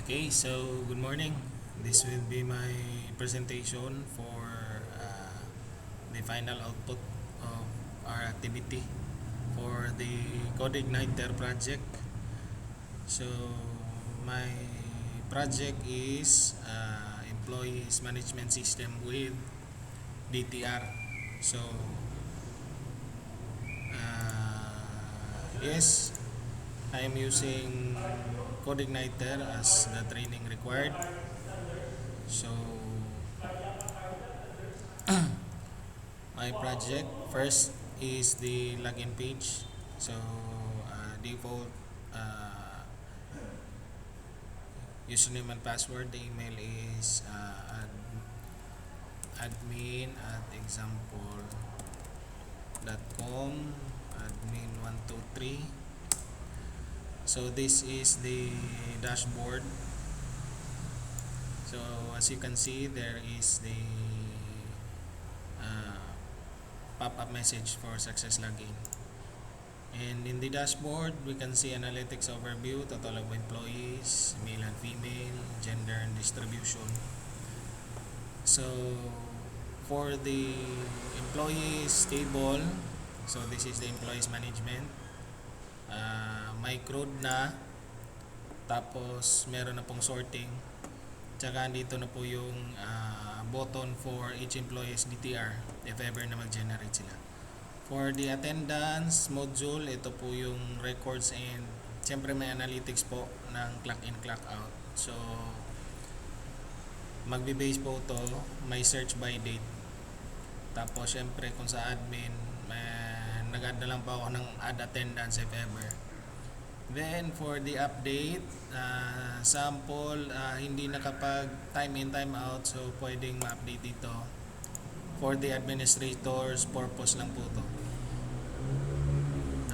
Okay, so good morning. This will be my presentation for the final output of our activity for the CodeIgniter project. So my project is Employees Management System with DTR. So yes, I am using CodeIgniter as the training required. So my project first is the login page. So default uh, username and password. The email is admin at example.com, admin123. So this is the dashboard. So as you can see, there is the uh, pop-up message for success login. And in the dashboard, we can see analytics overview, total of employees, male and female, gender and distribution. So for the employees table, so this is the employees management. Microd na, tapos meron na pong sorting. Tsaka dito na po yung button for each employee's DTR if ever na mag-generate sila. For the attendance module, ito po yung records and siyempre may analytics po ng clock in, clock out. So magbe-base po to, may search by date. Tapos siyempre kung sa admin, nag-add na lang po ako ng add attendance if ever. Then for the update, sample, hindi nakapag time in, time out, so pwedeng ma-update dito. For the administrator's purpose lang po to.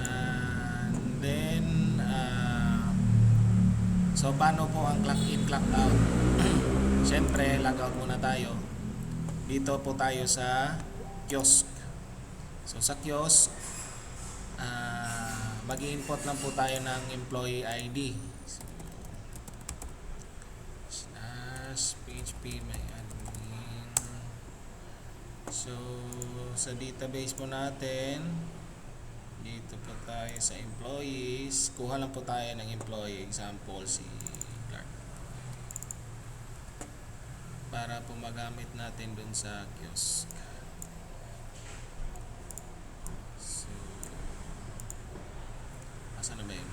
And then, so paano po ang clock in, clock out? Siyempre, log out muna tayo. Dito po tayo sa kiosk. So sa kiosk, mag-i-input lang po tayo ng employee ID. /php my admin. So sa database po natin, dito po tayo sa employees. Kuha lang po tayo ng employee, example si Clark, para po magamit natin dun sa kiosk. Saan na ba yun?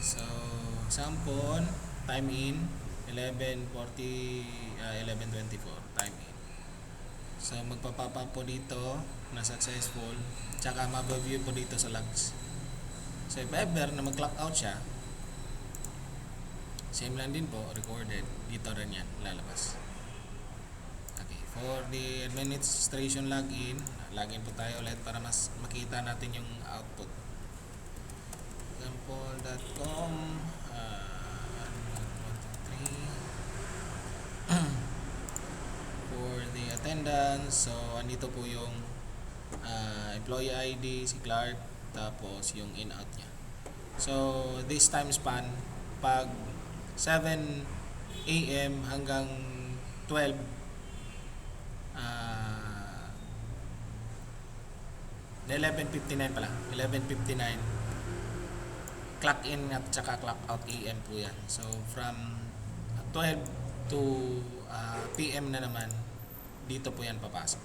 So, sample, time in, 11:24, time in. So, magpapapa po dito na successful, tsaka mabaview po dito sa logs. So, if ever na mag-clock out siya, same lang din po, recorded, dito rin yan, lalabas. For the administration login po tayo ulit para mas makita natin yung output. Example.com for the attendance, so andito po yung employee ID si Clark, tapos yung in-out niya. So this time span, pag 7 AM hanggang 12 11:59 pala, 11:59 clock in at saka clock out AM po yan. So from 12 to PM na naman, dito po yan papasok.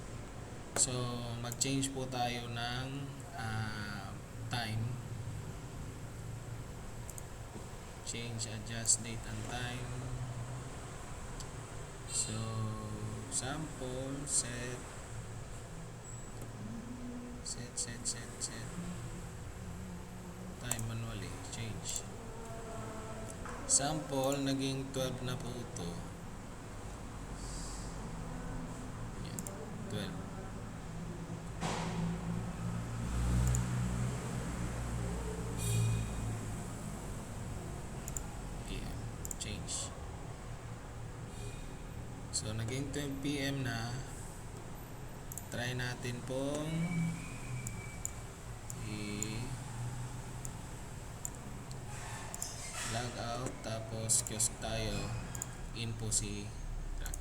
So mag-change po tayo ng time, change, adjust date and time. So sample, set time manually, change. Sample, naging 12 na po ito. 12. PM, change. So naging 12 PM na. Try natin pong Tapos kiosk tayo, in po si clock.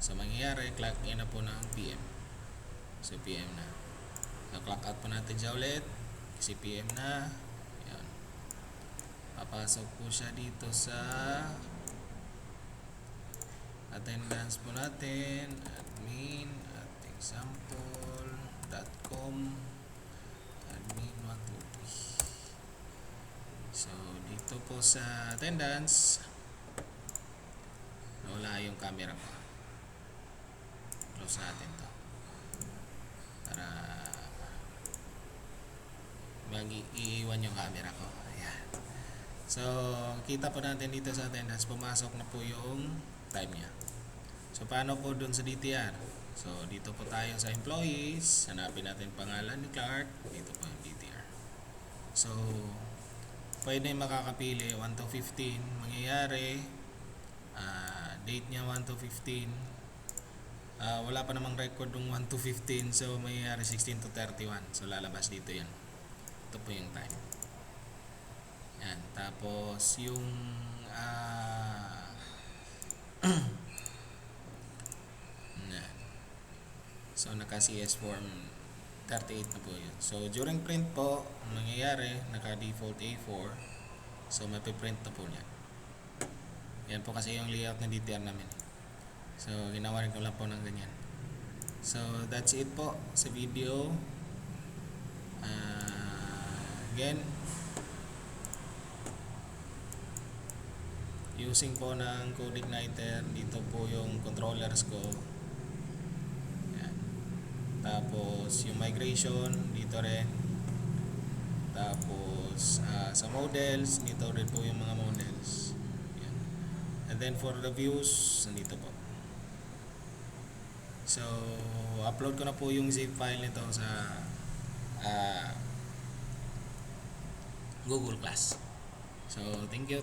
So mangyayari, clock in na po ng PM. So PM na. So clock out po natin siya ulit kasi PM na. Yan. Papasok po siya dito sa attendance po natin, admin at example.com admin 123. So dito po sa attendance nawala yung camera ko. Close natin to para iiwan yung camera ko. Ayan. So kita po natin dito sa attendance, pumasok na po yung time niya. So paano po dun sa DTR? So dito po tayo sa employees, hanapin natin pangalan ni Clark, dito po yung DTR. So pwede makakapili 1 to 15, mangyayari date niya 1 to 15. Wala pa namang record ng 1 to 15, so mangyayari 16 to 31. So lalabas dito yan. Ito po yung time. Yan. Tapos yung so naka CS form 38 na po yun. So during print po, mangyayari naka default A4. So mapiprint na po niya. Yan po kasi yung layout ng DTR namin. So ginawa rin ko lang po ng ganyan. So that's it po sa video. Again, using po ng CodeIgniter, dito po yung controllers ko. Yan. Tapos yung migration dito rin. Tapos sa models, dito rin po yung mga models. Yan. And then for the views, nandito po. So upload ko na po yung zip file nito sa Google Class. So thank you.